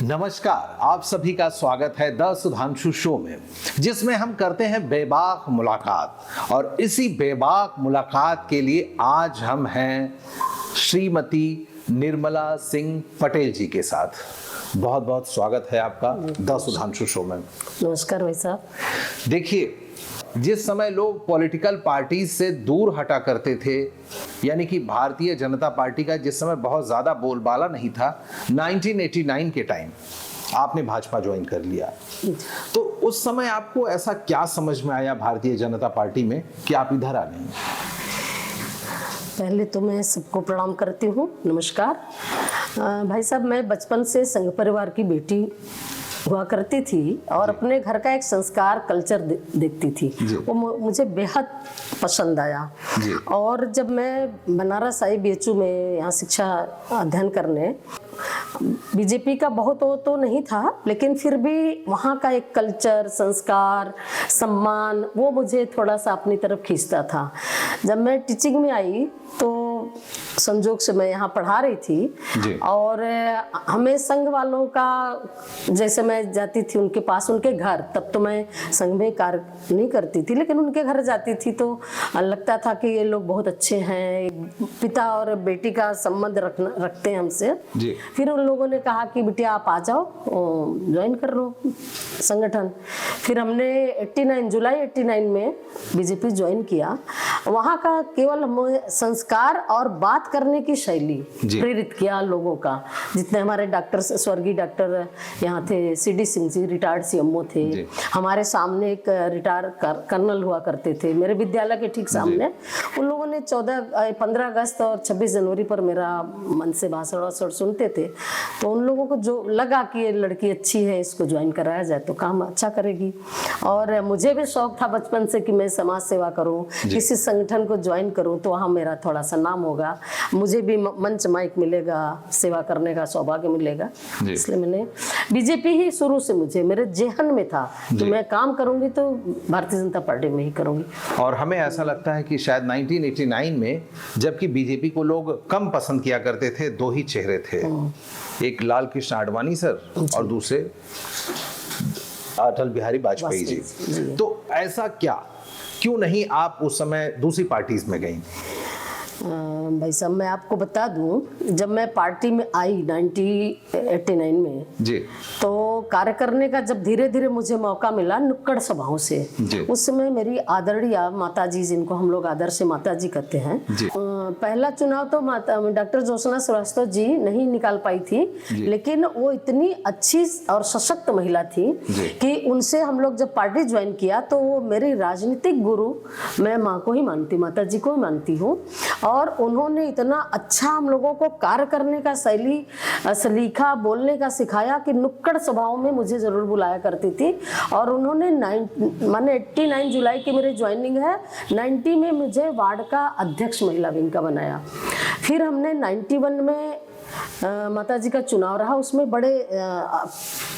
नमस्कार, आप सभी का स्वागत है द सुधांशु शो में, जिसमें हम करते हैं बेबाक मुलाकात। और इसी बेबाक मुलाकात के लिए आज हम हैं श्रीमती निर्मला सिंह पटेल जी के साथ। बहुत बहुत स्वागत है आपका द सुधांशु शो में। नमस्कार भाई साहब। देखिए, जिस समय लोग पॉलिटिकल पार्टी से दूर हटा करते थे, यानी कि भारतीय जनता पार्टी का जिस समय बहुत ज्यादा बोलबाला नहीं था, 1989 के टाइम आपने भाजपा ज्वाइन कर लिया। तो उस समय आपको ऐसा क्या समझ में आया भारतीय जनता पार्टी में कि आप इधर आ गए? पहले तो मैं सबको प्रणाम करती हूँ, नमस्कार। भाई साहब, मैं बचपन से संघ परिवार की बेटी हुआ करती थी और अपने घर का एक संस्कार कल्चर देखती थी। वो मुझे बेहद पसंद आया। और जब मैं बनारस आई BHU में यहाँ शिक्षा अध्ययन करने, बीजेपी का बहुत वो तो नहीं था, लेकिन फिर भी वहाँ का एक कल्चर, संस्कार, सम्मान, वो मुझे थोड़ा सा अपनी तरफ खींचता था। जब मैं टीचिंग में आई तो संजोग से मैं यहाँ पढ़ा रही थी और हमें संघ वालों का, जैसे मैं जाती थी उनके पास, उनके घर, तब तो मैं संघ में कार्य नहीं करती थी, लेकिन उनके घर जाती थी तो लगता था कि ये लोग बहुत अच्छे हैं, पिता और बेटी का संबंध रखते हैं हमसे। फिर उन लोगों ने कहा कि बिटिया आप आ जाओ, ज्वाइन कर लो संगठन। फिर हमने जुलाई 89 में बीजेपी ज्वाइन किया। वहाँ का केवल हमें संस्कार और बात करने की शैली प्रेरित किया लोगों का। जितने हमारे डॉक्टर, स्वर्गीय डॉक्टर यहाँ थे, CD Singh ji retired CMO थे, हमारे सामने एक रिटायर्ड कर्नल हुआ करते थे मेरे विद्यालय के ठीक सामने। उन लोगों ने 15 अगस्त और 26 जनवरी पर मेरा मन से भाषण सुनते थे, तो उन लोगों को जो लगा कि ये लड़की अच्छी है, इसको ज्वाइन कराया जाए तो काम अच्छा करेगी। और मुझे भी शौक था बचपन से कि मैं समाज सेवा करूं, किसी संगठन को ज्वाइन करूं तो वहाँ मेरा थोड़ा सा नाम होगा, मुझे भी मंच माइक मिलेगा, सेवा करने का सौभाग्य मिलेगा। इसलिए मैंने बीजेपी ही शुरू से, मुझे मेरे जेहन में था कि मैं काम करूंगी तो भारतीय जनता पार्टी में ही करूंगी। और हमें ऐसा लगता है कि शायद 1989 में, जबकि बीजेपी को लोग कम पसंद किया करते थे, दो ही चेहरे थे, एक लाल कृष्ण आडवाणी सर और दूसरे अटल बिहारी वाजपेयी जी। तो ऐसा क्यों नहीं आप उस समय दूसरी पार्टीज में गई? भाई साहब, मैं आपको बता दूं, जब मैं पार्टी में आई 1989 में तो कार्य करने का जब धीरे धीरे मुझे मौका मिला नुक्कड़ सभाओं से, उस समय मेरी आदरणीय माताजी, जिनको हम लोग आदर से माताजी कहते हैं, पहला चुनाव तो डॉक्टर ज्योत्सना श्रीवास्तव जी नहीं निकाल पाई थी, लेकिन वो इतनी अच्छी और सशक्त महिला थी कि उनसे हम लोग जब पार्टी ज्वाइन किया तो वो मेरी राजनीतिक गुरु, मैं माँ को ही मानती, माता जी को ही मानती हूँ। और उन्होंने इतना अच्छा हम लोगों को कार्य करने का शैली, सलीका, बोलने का सिखाया कि नुक्कड़ सभाओं में मुझे जरूर बुलाया करती थी। और उन्होंने 89 जुलाई की मेरी ज्वाइनिंग है, 90 में मुझे वार्ड का अध्यक्ष महिला विंग का बनाया। फिर हमने 91 में माता जी का चुनाव रहा, उसमें बड़े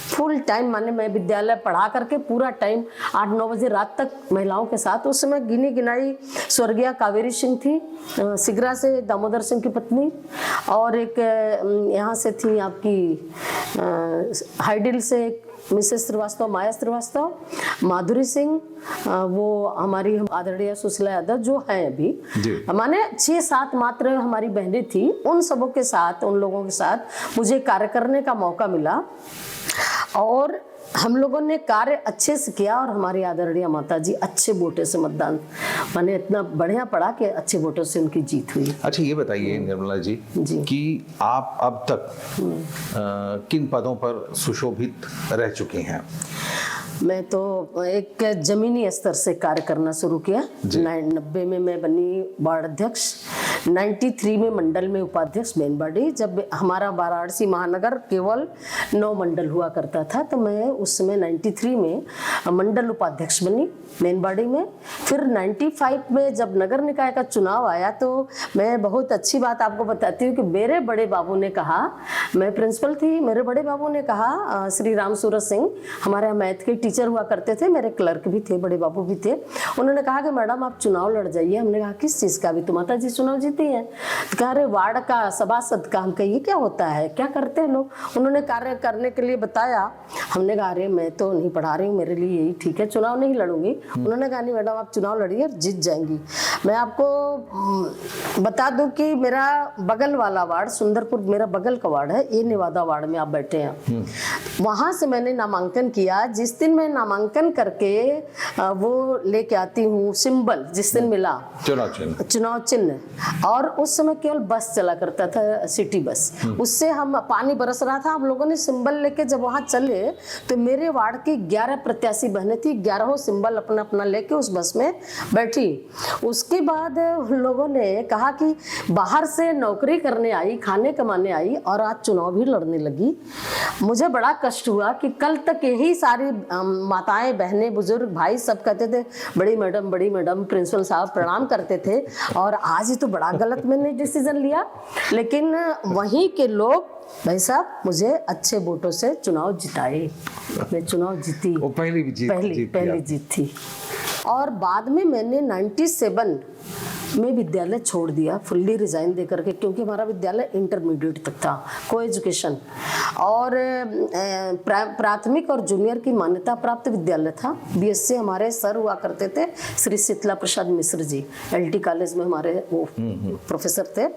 फुल टाइम, माने मैं विद्यालय पढ़ा करके पूरा टाइम 8-9 बजे रात तक महिलाओं के साथ। उस समय गिनी गिनाई स्वर्गीय कावेरी सिंह थी, सिगरा से दामोदर सिंह की पत्नी, और एक यहाँ से थी आपकी हाइडिल से मिसेस श्रीवास्तव, माया श्रीवास्तव, माधुरी सिंह, वो हमारी आदरणीय सुशीला यादव जो है अभी, माने 6-7 मात्र हमारी बहनें थी। उन सबों के साथ, उन लोगों के साथ मुझे कार्य करने का मौका मिला और हम लोगों ने कार्य अच्छे से किया। और हमारी आदरणीय माता जी अच्छे वोटों से मतदान, माने इतना बढ़िया पड़ा कि अच्छे वोटों से उनकी जीत हुई। अच्छा, ये बताइए निर्मला जी कि आप अब तक किन पदों पर सुशोभित रह चुकी हैं? मैं तो एक जमीनी स्तर से कार्य करना शुरू किया। 90 में मैं बनी वार्ड अध्यक्ष, 93 में मंडल में उपाध्यक्ष मेन बॉडी। जब हमारा वाराणसी महानगर केवल 9 मंडल हुआ करता था, तो मैं उस समय 93 में मंडल उपाध्यक्ष बनी मेन बॉडी में। फिर 95 में जब नगर निकाय का चुनाव आया, तो मैं बहुत अच्छी बात आपको बताती हूँ कि मेरे बड़े बाबू ने कहा, मैं प्रिंसिपल थी, मेरे बड़े बाबू ने कहा, श्री राम सूरज सिंह हमारे मैथ के टीचर हुआ करते थे, मेरे क्लर्क भी थे, बड़े बाबू भी थे, उन्होंने कहा कि मैडम आप चुनाव लड़ जाइए। हमने कहा किस चीज़ का? भी तो माता जी चुनाव जीत सुनती हैं। तो कह रहे वार्ड का सभासद का, हम कहिए क्या होता है, क्या करते हैं लोग। उन्होंने कार्य करने के लिए बताया। हमने कहा अरे मैं तो नहीं पढ़ा रही हूँ, मेरे लिए यही ठीक है, चुनाव नहीं लड़ूंगी। उन्होंने कहा नहीं मैडम आप चुनाव लड़िए और जीत जाएंगी। मैं आपको बता दूं कि मेरा बगल वाला वार्ड सुंदरपुर मेरा बगल का वार्ड है, ये नेवादा वार्ड में आप बैठे हैं, वहां से मैंने नामांकन किया। जिस दिन मैं नामांकन करके वो लेके आती हूँ सिंबल, जिस दिन मिला चुनाव चिन्ह, और उस समय केवल बस चला करता था, सिटी बस, उससे हम पानी बरस रहा था। हम लोगों ने सिंबल लेके जब वहां चले तो मेरे वार्ड की 11 प्रत्याशी बहनें थी, 11 सिंबल अपना अपना लेके उस बस में बैठी। उसके बाद उन लोगों ने कहा कि बाहर से नौकरी करने आई, खाने कमाने आई और आज चुनाव भी लड़ने लगी। मुझे बड़ा कष्ट हुआ कि कल तक यही सारी माताएं, बहनें, बुजुर्ग, भाई सब कहते थे बड़ी मैडम, प्रिंसिपल साहब प्रणाम करते थे, और आज ही तो बड़ा गलत मैंने डिसीजन लिया। लेकिन वहीं के लोग भाई साहब मुझे अच्छे वोटों से चुनाव जिताए, मैं चुनाव जीती, वो पहली जीत थी। और बाद में मैंने 97 में विद्यालय छोड़ दिया, फुल्ली रिजाइन दे करके, क्योंकि हमारा विद्यालय इंटरमीडिएट तक था, को एजुकेशन, और प्राथमिक और जूनियर की मान्यता प्राप्त विद्यालय था। बीएससी हमारे सर हुआ करते थे श्री शीतला प्रसाद मिश्र जी, एलटी कॉलेज में हमारे वो प्रोफेसर थे।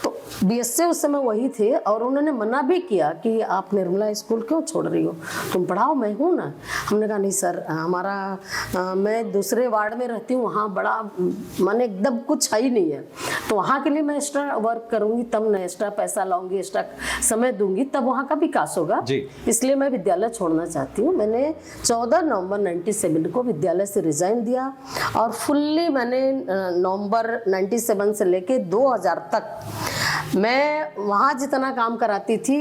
तो बीएससी उस समय वही थे, और उन्होंने मना भी किया कि आप निर्मला स्कूल क्यों छोड़ रही हो, तुम पढ़ाओ, मैं हूँ ना। हमने कहा नहीं सर, हमारा मैं दूसरे वार्ड में रहती हूँ, वहाँ बड़ा माने एकदम कुछ है ही नहीं है, तो वहाँ के लिए मैं एक्स्ट्रा वर्क करूँगी, तब मैं एक्स्ट्रा पैसा लाऊंगी, एक्स्ट्रा समय दूंगी, तब वहाँ का विकास होगा, इसलिए मैं विद्यालय छोड़ना चाहती हूँ। मैंने 14 नवंबर 97 को विद्यालय से रिजाइन दिया, और फुल्ली मैंने नवंबर 97 से लेके 2000 तक मैं वहाँ जितना काम कराती थी,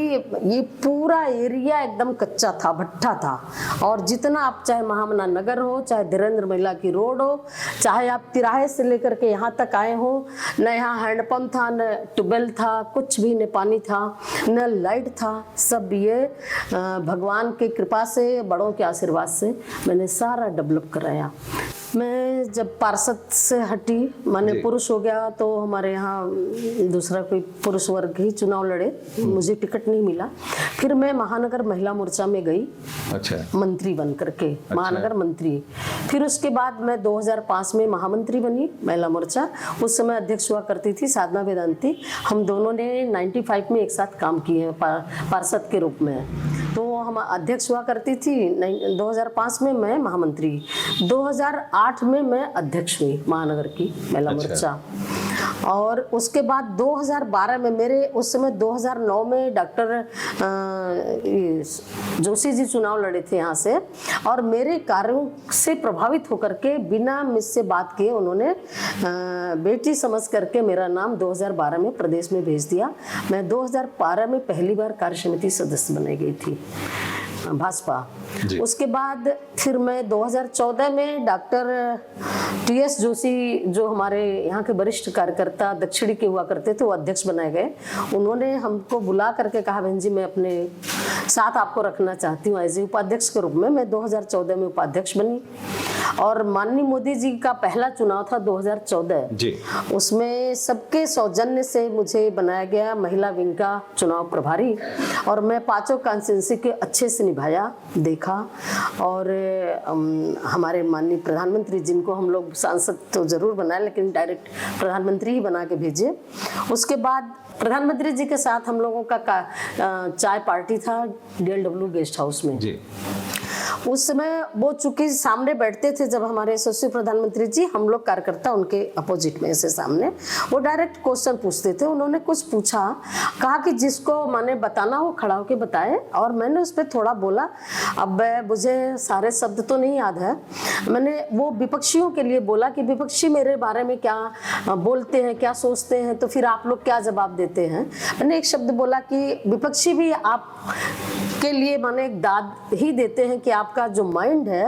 ये पूरा एरिया एकदम कच्चा था, भट्ठा था, और जितना आप चाहे महामना नगर हो, चाहे धीरेन्द्र महिला की रोड हो, चाहे आप तिराहे से लेकर के यहाँ तक आए हो, न यहाँ हैंडपम्प था, न ट्यूबवेल था, कुछ भी, न पानी था, न लाइट था, सब ये भगवान की कृपा से, बड़ों के आशीर्वाद से मैंने सारा डेवलप कराया। मैं जब पार्षद से हटी, माने पुरुष हो गया, तो हमारे यहाँ दूसरा कोई पुरुष वर्ग ही चुनाव लड़े, मुझे टिकट नहीं मिला। फिर मैं महानगर महिला मोर्चा में गई, अच्छा, मंत्री बन करके, अच्छा, महानगर मंत्री। फिर उसके बाद मैं 2005 में महामंत्री बनी महिला मोर्चा। उस समय अध्यक्ष हुआ करती थी साधना वेदांती। हम दोनों ने 95 में एक साथ काम किए पार्षद के रूप में, तो हम अध्यक्ष हुआ करती थी। 2005 में मैं महामंत्री, 2008 में मैं अध्यक्ष हुई महानगर की महिला मोर्चा। और उसके बाद 2012 में मेरे, उस समय 2009 में डॉक्टर जोशी जी चुनाव लड़े थे यहाँ से, और मेरे कार्यों से प्रभावित होकर के बिना मुझसे बात किए उन्होंने बेटी समझ करके मेरा नाम 2012 में प्रदेश में भेज दिया। मैं 2012 में पहली बार कार्य समिति सदस्य बनाई गई थी भाजपा। उसके बाद फिर मैं 2014 में डॉक्टर टीएस जोशी, जो हमारे यहाँ के वरिष्ठ कार्यकर्ता दक्षिणी के हुआ करते थे, वो अध्यक्ष बनाए गए। उन्होंने हमको बुला करके कहा बहन जी मैं अपने साथ आपको रखना चाहती हूँ एज ए उपाध्यक्ष के रूप में। मैं 2014 में उपाध्यक्ष बनी, और माननीय मोदी जी का पहला चुनाव था 2014 जी, उसमें सबके सौजन्य से मुझे बनाया गया महिला विंग का चुनाव प्रभारी, और मैं 5 कॉन्स्टिट्यूंसी के अच्छे से निभाया, देखा। और हमारे माननीय प्रधानमंत्री, जिनको हम लोग सांसद तो जरूर बनाए लेकिन डायरेक्ट प्रधानमंत्री ही बना के भेजे। उसके बाद प्रधानमंत्री जी के साथ हम लोगों का चाय पार्टी था DLW गेस्ट हाउस में जी। उस समय वो चूंकि सामने बैठते थे, जब हमारे यशस्वी प्रधानमंत्री जी, हम लोग कार्यकर्ता उनके अपोजिट में ऐसे सामने, वो डायरेक्ट क्वेश्चन पूछते थे। उन्होंने कुछ पूछा, कहा कि जिसको माने बताना हो खड़ा होके बताए, और मैंने उस पर थोड़ा बोला। अब मुझे सारे शब्द तो नहीं याद है, मैंने वो विपक्षियों के लिए बोला कि विपक्षी मेरे बारे में क्या बोलते हैं, क्या सोचते हैं, तो फिर आप लोग क्या जवाब देते हैं। मैंने एक शब्द बोला कि विपक्षी भी आप के लिए माने एक दाद ही देते हैं कि आपका जो माइंड है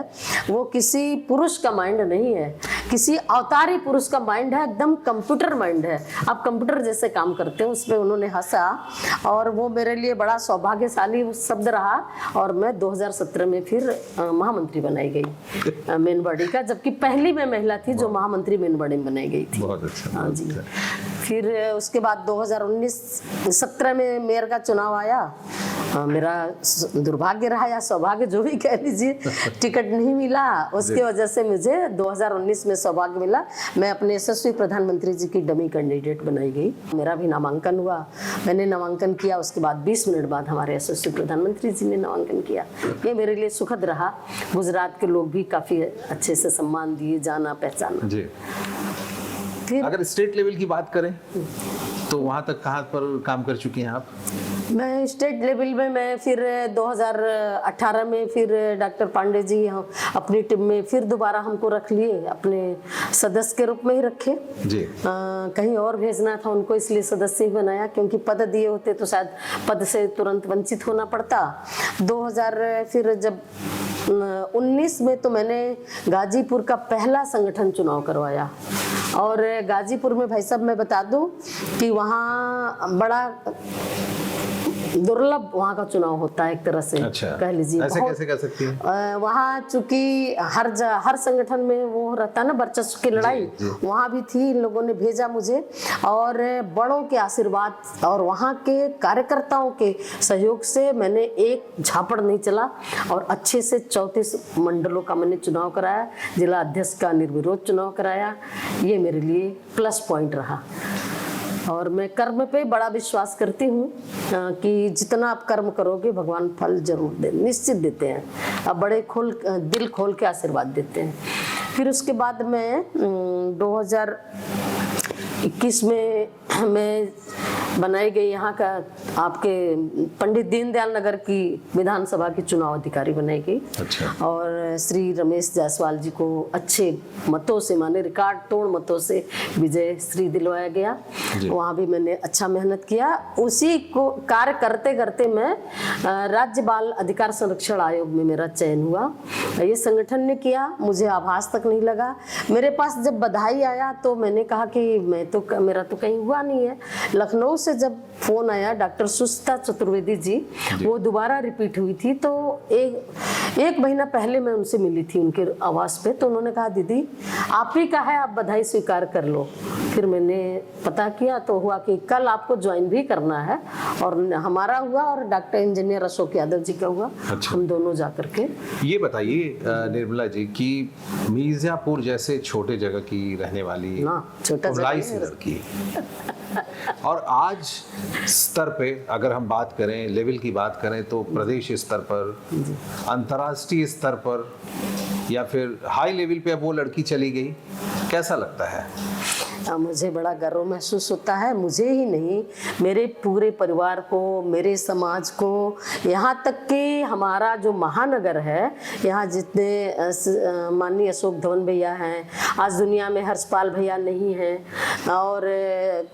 वो किसी पुरुष का माइंड नहीं है, किसी अवतारी पुरुष का माइंड है, एकदम कंप्यूटर माइंड है, आप कंप्यूटर जैसे काम करते हो। उस पर उन्होंने हंसा और वो मेरे लिए बड़ा सौभाग्यशाली शब्द रहा। और मैं 2017 में फिर महामंत्री बनाई गई मेनवाड़ी का, जबकि पहली मैं महिला थी जो महामंत्री मेनवाड़ी में बनाई गई थी। बहुत अच्छा। हाँ जी। फिर उसके बाद 2019-17 में मेयर का चुनाव आया। मेरा दुर्भाग्य रहा या सौभाग्य, जो भी कह लीजिए, टिकट नहीं मिला। उसके वजह से मुझे 2019 में सौभाग्य मिला, मैं अपने यशस्वी प्रधानमंत्री जी की डमी कैंडिडेट बनाई गई। मेरा भी नामांकन हुआ, मैंने नामांकन किया। उसके बाद 20 मिनट बाद हमारे यशस्वी प्रधानमंत्री जी ने नामांकन किया। ये मेरे लिए सुखद रहा। गुजरात के लोग भी काफी अच्छे से सम्मान दिए, जाना पहचाना जी। फिर अगर स्टेट लेवल की बात करें तो वहां तक कहाँ पर काम कर चुकी हैं आप? मैं स्टेट लेवल में मैं फिर 2018 में फिर डॉक्टर पांडे जी अपनी टीम में फिर दोबारा हमको रख लिए, अपने सदस्य के रूप में ही रखे जी। कहीं और भेजना था उनको, इसलिए सदस्य ही बनाया, क्योंकि पद दिए होते तो शायद पद से तुरंत वंचित होना पड़ता। 2000 फिर जब 19 में तो मैंने गाजीपुर का पहला संगठन चुनाव करवाया। और गाजीपुर में भाई साहब मैं बता दूं कि वहाँ बड़ा दुर्लभ वहाँ का चुनाव होता है एक तरह से। अच्छा। कह लीजिए ऐसे कैसे कह सकती हैं? वहाँ चूंकि हर संगठन में वो रहता है ना, वर्चस्व की लड़ाई, वहाँ भी थी। इन लोगों ने भेजा मुझे और बड़ों के आशीर्वाद और वहाँ के कार्यकर्ताओं के सहयोग से मैंने एक झापड़ नहीं चला और अच्छे से 34 मंडलों का मैंने चुनाव कराया, जिला अध्यक्ष का निर्विरोध चुनाव कराया। ये मेरे लिए प्लस पॉइंट रहा। और मैं कर्म पे बड़ा विश्वास करती हूँ कि जितना आप कर्म करोगे भगवान फल जरूर दे, निश्चित देते हैं। अब बड़े दिल खोल के आशीर्वाद देते हैं। फिर उसके बाद मैं 2021 में मैं बनाई गई यहाँ का आपके पंडित दीनदयाल नगर की विधानसभा की चुनाव अधिकारी बनाई गई। अच्छा। और श्री रमेश जायसवाल जी को अच्छे मतों से, माने रिकॉर्ड तोड़ मतों से विजय श्री दिलवाया गया। वहाँ भी मैंने अच्छा मेहनत किया। उसी को कार्य करते करते मैं राज्य बाल अधिकार संरक्षण आयोग में मेरा चयन हुआ। ये संगठन ने किया, मुझे आभास तक नहीं लगा। मेरे पास जब बधाई आया तो मैंने कहा कि मेरा तो कहीं हुआ नहीं है। लखनऊ से जब फोन आया डॉक्टर सुष्मिता चतुर्वेदी जी, वो दोबारा रिपीट हुई थी, तो एक महीना पहले मैं उनसे मिली थी उनके आवास पे। तो उन्होंने कहा दीदी आप ही का है, आप बधाई स्वीकार कर लो। फिर मैंने पता किया तो हुआ कि कल आपको ज्वाइन भी करना है, और हमारा हुआ और डॉक्टर इंजीनियर अशोक यादव जी का हुआ। अच्छा। हम दोनों जा करके। ये बताइए निर्मला जी कि मिर्जापुर जैसे छोटे जगह की रहने वाली छोटा लड़की और आज स्तर पे अगर हम बात करें, लेवल की बात करें, तो प्रदेश स्तर पर, अंतर्राष्ट्रीय स्तर पर या फिर हाई लेवल पे अब वो लड़की चली गई, कैसा लगता है? मुझे बड़ा गर्व महसूस होता है। मुझे ही नहीं, मेरे पूरे परिवार को, मेरे समाज को, यहाँ तक कि हमारा जो महानगर है, यहाँ जितने माननीय अशोक धवन भैया हैं, आज दुनिया में हर्षपाल भैया नहीं हैं और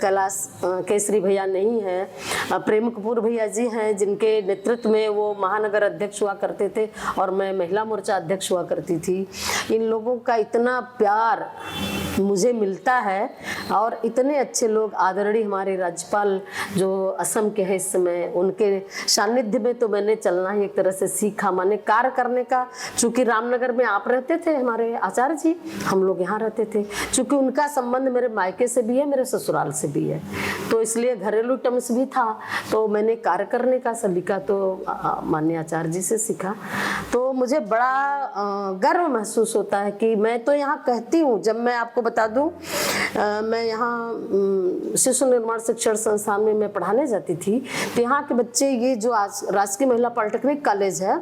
कैलाश केसरी भैया नहीं हैं, प्रेम कपूर भैया जी हैं जिनके नेतृत्व में वो महानगर अध्यक्ष हुआ करते थे और मैं महिला मोर्चा अध्यक्ष हुआ करती थी। इन लोगों का इतना प्यार मुझे मिलता है और इतने अच्छे लोग, आदरणीय हमारे राज्यपाल जो असम के हैं इस समय, उनके सानिध्य में तो मैंने चलना ही एक तरह से सीखा, माने कार्य करने का। चूंकि रामनगर में आप रहते थे हमारे आचार्य जी, हम लोग यहाँ रहते थे, चूंकि उनका संबंध मेरे मायके से भी है, मेरे ससुराल से भी है, तो इसलिए घरेलू टर्म्स भी था। तो मैंने कार्य करने का सलीका तो माननीय आचार्य जी से सीखा। तो मुझे बड़ा गर्व महसूस होता है कि मैं तो यहाँ कहती हूँ, जब मैं आपको बता दूं, मैं यहाँ शिशु निर्माण शिक्षण संस्थान में मैं पढ़ाने जाती थी, तो यहाँ के बच्चे, ये जो आज राजकीय महिला पॉलिटेक्निक कॉलेज है,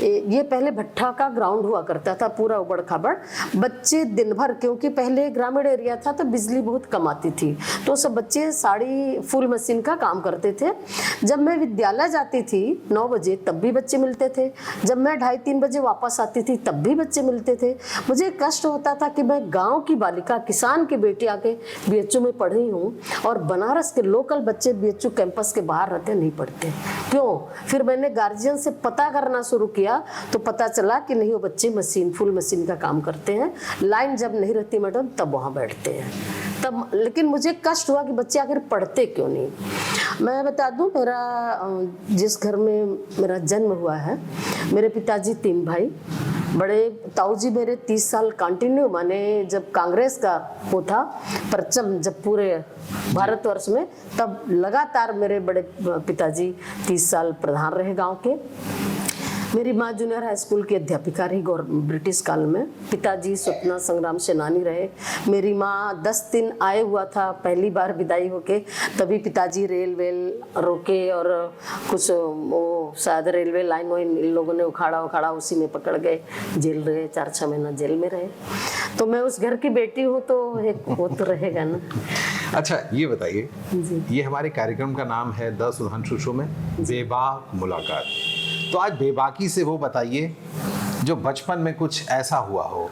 ये पहले भट्ठा का ग्राउंड हुआ करता था, पूरा उबड़ खाबड़। बच्चे दिन भर, क्योंकि पहले ग्रामीण एरिया था तो बिजली बहुत कम आती थी, तो सब बच्चे साड़ी फुल मशीन का काम करते थे। जब मैं विद्यालय जाती थी 9 बजे तब भी बच्चे मिलते थे, जब मैं 2:30-3 बजे वापस आती थी तब भी बच्चे मिलते थे। मुझे कष्ट होता था कि मैं गाँव की बालिका बालिका किसान की बेटी आके बीएचयू में पढ़ी हूँ, और बनारस के लोकल बच्चे बीएचयू कैंपस के बाहर रहते नहीं पढ़ते। क्यों? फिर मैंने गार्जियन से पता करना शुरू किया तो पता चला कि नहीं, वो बच्चे मशीन, फुल मशीन का काम करते हैं, लाइन जब नहीं रहती मैडम तब वहाँ बैठते हैं। तब लेकिन मुझे कष्ट हुआ कि बच्चे आखिर पढ़ते क्यों नहीं। मैं बता दूं, जिस घर में मेरा जन्म हुआ है, मेरे पिताजी 3 भाई, बड़े ताऊ जी मेरे 30 साल कंटिन्यू, माने जब कांग्रेस का वो था परचम, जब पूरे भारतवर्ष में, तब लगातार मेरे बड़े पिताजी 30 साल प्रधान रहे गांव के। मेरी माँ जूनियर हाई स्कूल की अध्यापिका रही ब्रिटिश काल में। पिताजी स्वतंत्रता संग्राम सेनानी रहे। मेरी माँ 10 दिन आए हुआ था पहली बार विदाई होके, तभी पिताजी रेल वेल रोके और कुछ वो शायद रेलवे लाइन वाइन इन लोगों ने उखाड़ा, उसी में पकड़ गए, जेल रहे, 4-6 महीना जेल में रहे। तो मैं उस घर की बेटी हूँ तो एक वो तो रहेगा ना। अच्छा, ये बताइए, ये हमारे कार्यक्रम का नाम है 10 सुधांशु शो में बेबाक मुलाकात। तो आज बेबाकी से वो बताइए जो बचपन में कुछ ऐसा हुआ हो।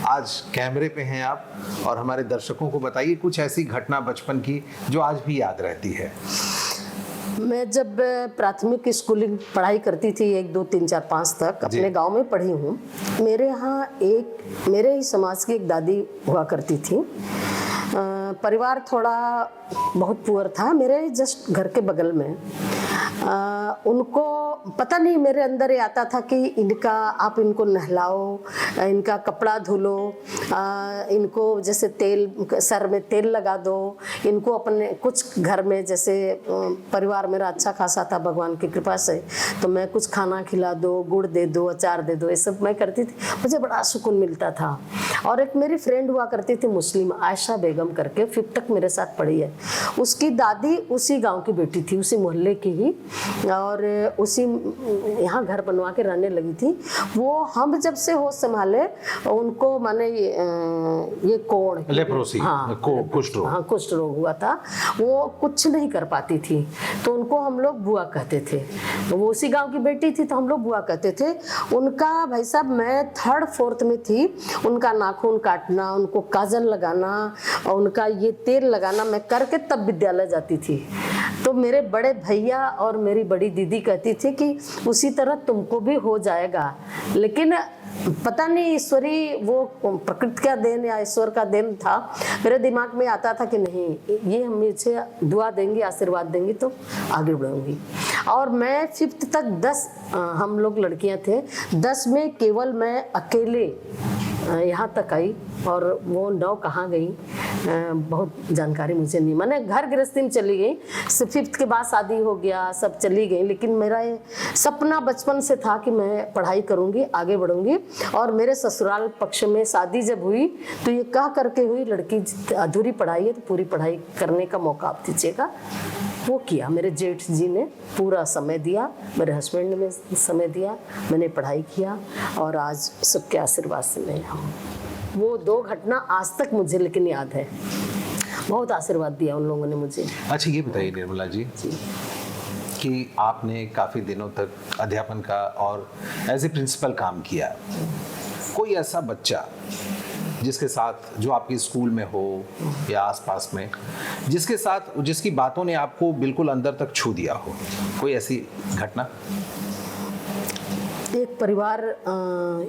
आज कैमरे पे हैं आप, और हमारे दर्शकों को बताइए कुछ ऐसी घटना बचपन की जो आज भी याद रहती है। मैं जब प्राथमिक स्कूलिंग पढ़ाई करती थी 1, 2, 3, 4, 5 तक अपने गांव में पढ़ी हूँ। मेरे यहाँ मेरे ही समाज की एक दादी हुआ करती थी। परिवार थोड़ा बहुत पुअर था, मेरे जस्ट घर के बगल में। उनको पता नहीं, मेरे अंदर ये आता था कि आप इनको नहलाओ, इनका कपड़ा धुलो, इनको जैसे सर में तेल लगा दो, इनको अपने कुछ घर में, जैसे परिवार मेरा अच्छा खासा था भगवान की कृपा से, तो मैं कुछ खाना खिला दो, गुड़ दे दो, अचार दे दो, ये सब मैं करती थी। मुझे बड़ा सुकून मिलता था। और एक मेरी फ्रेंड हुआ करती थी मुस्लिम, आयशा बेगम करके, 5th तक मेरे साथ पढ़ी है। उसकी दादी उसी गांव की बेटी थी, उसी मोहल्ले की ही, और उसी यहाँ घर बनवा के रहने लगी थी। वो हम जब से होश संभाले, उनको माने ये कोढ़, लेप्रोसी, कुष्ठ रोग, हाँ कुष्ठ रोग हुआ था। वो कुछ नहीं कर पाती थी, तो उनको हम लोग बुआ कहते थे। वो उसी गांव की बेटी थी तो हम लोग बुआ कहते थे। उनका भाई साहब, मैं 3rd 4th में थी, उनका नाखून काटना, उनको काजल लगाना और उनका ये तेल लगाना मैं करके तब विद्यालय जाती थी। तो मेरे बड़े भैया और मेरी बड़ी दीदी कहती थी कि उसी तरह तुमको भी हो जाएगा। लेकिन पता नहीं ईश्वरी वो प्रकृति का देन या ईश्वर का देन था, मेरे दिमाग में आता था कि नहीं, ये हम मुझे दुआ देंगी, आशीर्वाद देंगी तो आगे बढ़ूंगी। और मैं 5th तक 10 हम लोग लड़कियां थे, 10 में केवल मैं अकेले यहाँ तक आई, और वो 9 कहाँ गई बहुत जानकारी मुझे नहीं। मैंने घर गृहस्थी में चली गई, 5th के बाद शादी हो गया, सब चली गई। लेकिन मेरा ये सपना बचपन से था कि मैं पढ़ाई करूँगी, आगे बढ़ूंगी। और मेरे ससुराल पक्ष में शादी जब हुई तो ये कह करके हुई, लड़की अधूरी पढ़ाई है तो पूरी पढ़ाई करने का मौका आप दीजिएगा। वो किया, मेरे जेठ जी ने पूरा समय दिया, मेरे हस्बैंड ने समय दिया, मैंने पढ़ाई किया, और आज सबके आशीर्वाद से मैं यहाँ हूँ। वो 2 घटना आज तक मुझे लेकिन याद है, बहुत आशीर्वाद दिया उन लोगों ने मुझे। अच्छा, ये बताइए निर्मला जी कि आपने काफ़ी दिनों तक अध्यापन का और एज ए प्रिंसिपल काम किया। कोई ऐसा बच्चा जिसके साथ, जो आपके स्कूल में हो या आसपास में, जिसके साथ, जिसकी बातों ने आपको बिल्कुल अंदर तक छू दिया हो, कोई ऐसी घटना? एक परिवार,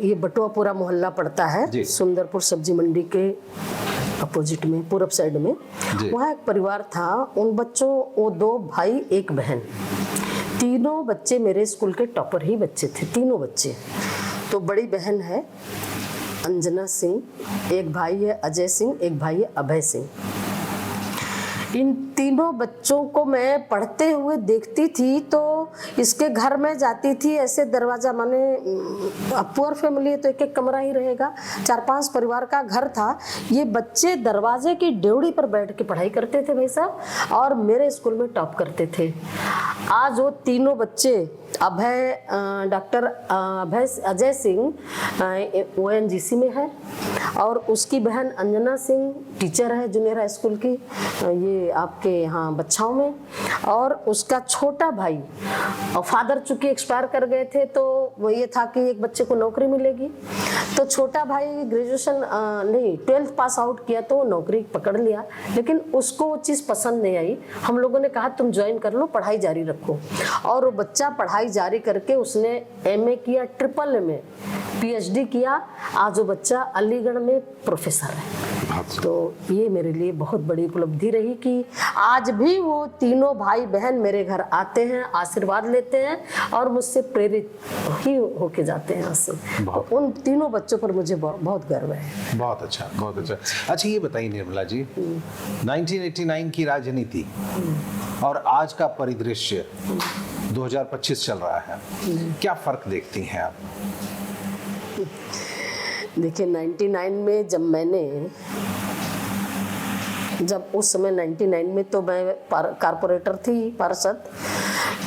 ये बटुआपुरा मोहल्ला पड़ता है, सुंदरपुर सब्जी मंडी के अपोजिट में, पूरब साइड में। वहाँ एक परिवार था, उन बच्चों, वो 2 भाई 1 बहन, तीनों बच्चे मेरे स्कूल के टॉपर ही बच्चे थे, तीनों बच्चे। तो बड़ी बहन है अंजना सिंह, एक भाई है अजय सिंह, एक भाई है अभय सिंह। इन तीनों बच्चों को मैं पढ़ते हुए देखती थी, तो इसके घर में जाती थी, ऐसे दरवाजा, माने पुअर फैमिली है तो 1-1 कमरा ही रहेगा, 4-5 परिवार का घर था। ये बच्चे दरवाजे की ड्योढ़ी पर बैठ के पढ़ाई करते थे भाई साहब, और मेरे स्कूल में टॉप करते थे। आज वो तीनों बच्चे, डॉक्टर अभय अजय सिंह ONGC में है, और उसकी बहन अंजना सिंह टीचर है जूनियर हाई स्कूल की, ये आपके यहाँ बच्चाओं में। और उसका छोटा भाई, और फादर चूंकि एक्सपायर कर गए थे तो वो ये था कि एक बच्चे को नौकरी मिलेगी, तो छोटा भाई ग्रेजुएशन नहीं 12th पास आउट किया तो नौकरी पकड़ लिया, लेकिन उसको वो चीज़ पसंद नहीं आई। हम लोगों ने कहा तुम ज्वाइन कर लो, पढ़ाई जारी रखो, और वो बच्चा पढ़ाई जारी करके उसने MA किया, MMM PhD किया। आज वो बच्चा अलीगढ़ में प्रोफेसर है। तो ये मेरे लिए बहुत बड़ी उपलब्धि रही कि आज भी वो तीनों भाई बहन मेरे घर आते हैं, आशीर्वाद लेते हैं और मुझसे प्रेरित ही होके जाते हैं यहाँ से। तो उन तीनों बच्चों पर मुझे बहुत गर्व है। बहुत अच्छा, बहुत अच्छा। अच्छा ये बताइए निर्मला जी, 1989 की राजनीति और आज का परिदृश्य 2025 चल रहा है, क्या फर्क देखती हैं आप? देखिए 99 में जब उस समय 99 में तो मैं कारपोरेटर थी, पार्षद,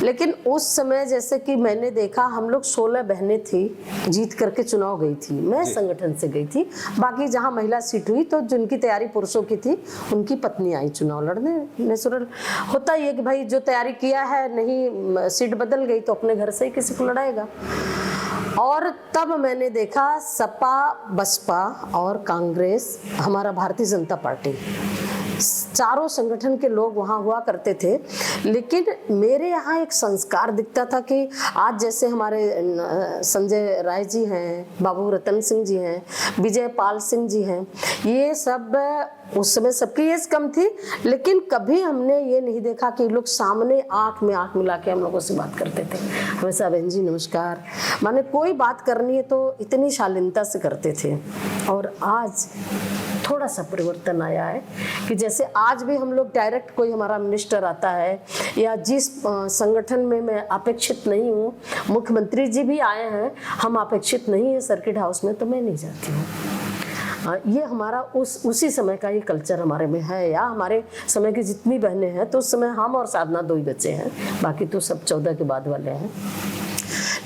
लेकिन उस समय जैसे कि मैंने देखा हम लोग 16 बहनें थी, जीत करके चुनाव गई थी, मैं संगठन से गई थी। बाकी जहां महिला सीट हुई तो जिनकी तैयारी पुरुषों की थी उनकी पत्नी आई चुनाव लड़ने। नेचुरल होता ही है कि भाई जो तैयारी किया है, नहीं सीट बदल गई तो अपने घर से ही किसी को लड़ाएगा। और तब मैंने देखा सपा, बसपा और कांग्रेस, हमारा भारतीय जनता पार्टी, चारों संगठन के लोग वहाँ हुआ करते थे। लेकिन मेरे यहाँ एक संस्कार दिखता था कि आज जैसे हमारे संजय राय जी हैं, बाबू रतन सिंह जी हैं, विजय पाल सिंह जी हैं, ये सब उस समय सबकी एज कम थी, लेकिन कभी हमने ये नहीं देखा कि लोग सामने आंख में आंख मिला के हम लोगों से बात करते थे। हमेशा बहन जी नमस्कार, माने कोई बात करनी है तो इतनी शालीनता से करते थे। और आज थोड़ा सा परिवर्तन आया है कि जैसे आज भी हम लोग डायरेक्ट, कोई हमारा मिनिस्टर आता है या जिस संगठन में मैं अपेक्षित नहीं हूँ, मुख्यमंत्री जी भी आए हैं, हम अपेक्षित नहीं है सर्किट हाउस में, तो मैं नहीं जाती हूँ। ये हमारा उसी समय का ये कल्चर हमारे में है। या हमारे समय की जितनी बहनें हैं तो उस समय हम और साधना 2 ही बच्चे हैं, बाकी तो सब 14 के बाद वाले हैं।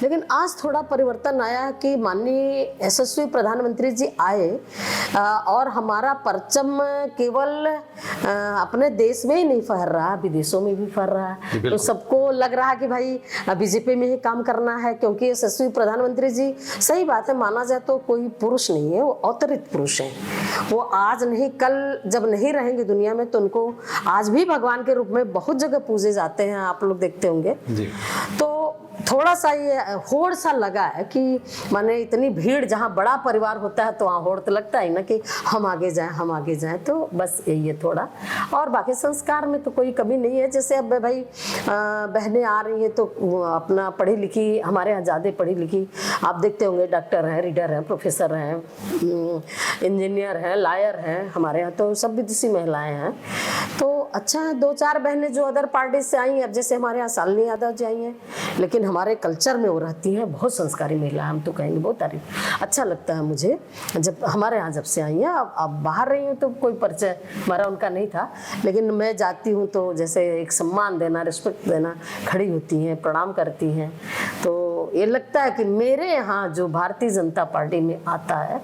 लेकिन आज थोड़ा परिवर्तन आया है कि माननीय यशस्वी प्रधानमंत्री जी आए और हमारा परचम केवल अपने देश में ही नहीं फहर रहा, विदेशों में भी फहर रहा है। तो सबको लग रहा है कि भाई बीजेपी में ही काम करना है, क्योंकि यशस्वी प्रधानमंत्री जी, सही बात है, माना जाए तो कोई पुरुष नहीं है, वो अवतरित पुरुष हैं। वो आज नहीं कल जब नहीं रहेंगे दुनिया में तो उनको आज भी भगवान के रूप में बहुत जगह पूजे जाते हैं, आप लोग देखते होंगे। तो थोड़ा सा ये होड़ सा लगा है कि माने इतनी भीड़, जहाँ बड़ा परिवार होता है तो वहाँ होड़ तो लगता है ना कि हम आगे जाएं, हम आगे जाएं। तो बस यही है थोड़ा, और बाकी संस्कार में तो कोई कमी नहीं है। जैसे अब भाई बहनें आ रही हैं तो अपना पढ़ी लिखी, हमारे यहाँ ज़्यादा पढ़ी लिखी आप देखते होंगे, डॉक्टर हैं, रीडर हैं, प्रोफेसर हैं, इंजीनियर हैं, लॉयर हैं, हमारे यहाँ तो सब विदेशी महिलाएँ हैं। तो अच्छा है, 2-4 बहनें जो अदर पार्टी से आई हैं, अब जैसे हमारे यहाँ शालिनी यादव जी आई हैं, लेकिन हमारे कल्चर में वो रहती हैं, बहुत संस्कारी महिला, हम तो कहेंगे बहुत तारीफ। अच्छा लगता है मुझे जब हमारे यहाँ जब से आई हैं। अब बाहर रही हूँ तो कोई परिचय हमारा उनका नहीं था, लेकिन मैं जाती हूँ तो जैसे एक सम्मान देना, रिस्पेक्ट देना, खड़ी होती हैं, प्रणाम करती हैं। तो ये लगता है कि मेरे यहाँ जो भारतीय जनता पार्टी में आता है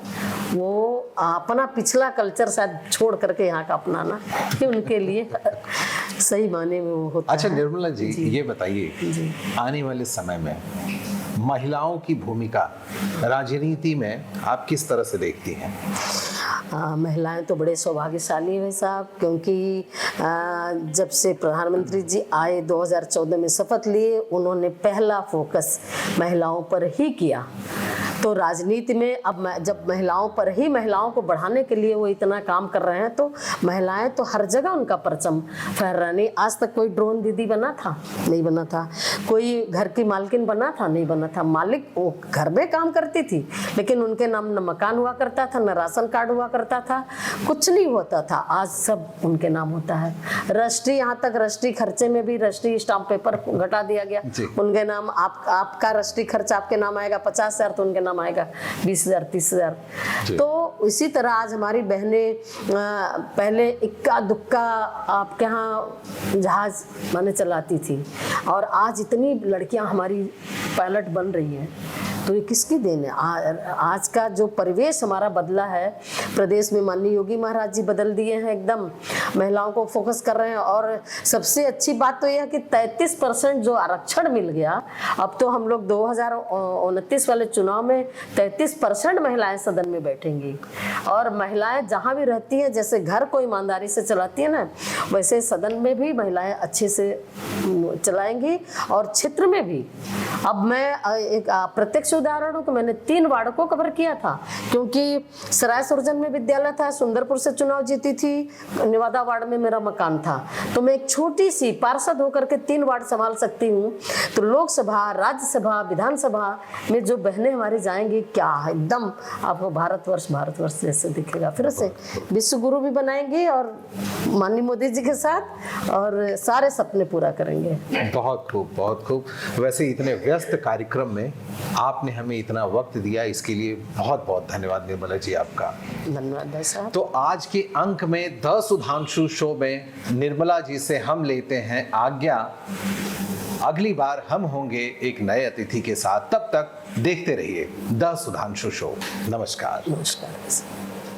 वो अपना पिछला कल्चर शायद छोड़ करके यहाँ का अपनाना कि उनके लिए सही माने में वो होता है। अच्छा निर्मला जी, ये बताइए आने वाले समय में महिलाओं की भूमिका राजनीति में आप किस तरह से देखती हैं? महिलाएं तो बड़े सौभाग्यशाली हैं साहब, क्योंकि जब से प्रधानमंत्री जी आए 2014 में शपथ लिए, उन्होंने पहला फोकस महिलाओं पर ही किया। तो राजनीति में अब जब महिलाओं पर ही, महिलाओं को बढ़ाने के लिए वो इतना काम कर रहे हैं, तो महिलाएं तो हर जगह उनका परचम फहर रहा। नहीं, आज तक कोई ड्रोन दीदी बना था? नहीं बना था। कोई घर की मालकिन बना था? नहीं बना था। मालिक वो घर में काम करती थी, लेकिन उनके नाम न मकान हुआ करता था, न राशन कार्ड हुआ करता था, कुछ नहीं होता था। आज सब उनके नाम होता है। राष्ट्रीय, यहाँ तक राष्ट्रीय खर्चे में भी राष्ट्रीय स्टाम्प पेपर घटा दिया गया, उनके नाम। आपका राष्ट्रीय खर्च आपके नाम आएगा 50,000 तो उनके नाम आएगा 20,000, 30,000। तो इसी तरह आज हमारी बहनें, पहले इक्का दुक्का आपके यहाँ जहाज माने चलाती थी, और आज इतनी लड़कियां हमारी पायलट बन रही हैं। तो ये किसकी देन है? आज का जो परिवेश हमारा बदला है प्रदेश में, माननीय योगी महाराज जी बदल दिए हैं, एकदम महिलाओं को फोकस कर रहे हैं। और सबसे अच्छी बात तो यह है कि 33% जो आरक्षण मिल गया, अब तो हम लोग 2029 वाले चुनाव में 33% महिलाएं सदन में बैठेंगी। और महिलाएं जहां भी रहती हैं, जैसे घर को ईमानदारी से चलाती है ना, वैसे सदन में भी महिलाएं अच्छे से चलाएंगी और क्षेत्र में भी। अब मैं एक प्रत्यक्ष उदाहरण हूँ कि मैंने 3 वार्ड को कवर किया था, क्योंकि सराय सुरजन में विद्यालय था, सुंदरपुर से चुनाव जीती थी, निवादा वार्ड में मेरा मकान था, तो मैं एक छोटी सी पार्षद होकर के 3 वार्ड संभाल सकती हूँ। तो लोकसभा, राज्यसभा, विधानसभा में जो बहनें हमारी जाएंगी, क्या एकदम आपको भारतवर्ष जैसे दिखेगा। फिर से विश्व गुरु भी बनाएंगे और माननीय मोदी जी के साथ, और सारे सपने पूरा करेंगे। बहुत खूब, बहुत खूब। वैसे इतने व्यस्त कार्यक्रम में आपने हमें इतना वक्त दिया, इसके लिए बहुत बहुत धन्यवाद निर्मला जी आपका। धन्यवाद भाई साहब। तो आज के अंक में द सुधांशु शो में निर्मला जी से हम लेते हैं आज्ञा। अगली बार हम होंगे एक नए अतिथि के साथ, तब तक देखते रहिए द सुधांशु शो। नमस्कार। नमस्कार।